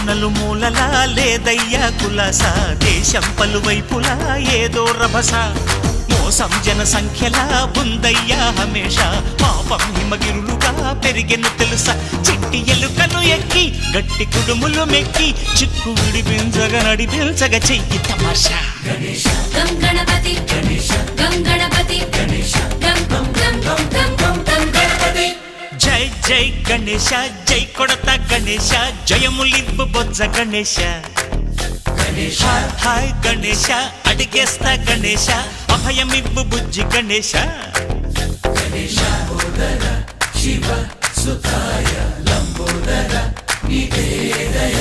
నలుమూలలా లేదయ్యా కులాస, దేశం పలువైపులా ఏదో రభస, మోసం జన సంఖ్యలా ఉందయ్యా హమేష, పాపం హిమగిరులుగా పెరిగెను తెలుసా, చిట్టి ఎలుకను ఎక్కి గట్టి కుడుములు మెక్కి చిక్కు విడిపించగా నడిపించగా చెయ్యి తమాషా. గం గణపతి గం గణపతి గం గం గం గం గం గం గణపతి. జై జై గణేశ జై కొడత గణేశ, జయములివ్వు బొజ్జ గణేశ. హాయ్ గణేశ అడిగేస్తా గణేశ, అభయమివ్వు బుజ్జి గణేశ. శివ సుతాయ లంబోదర నివేదయ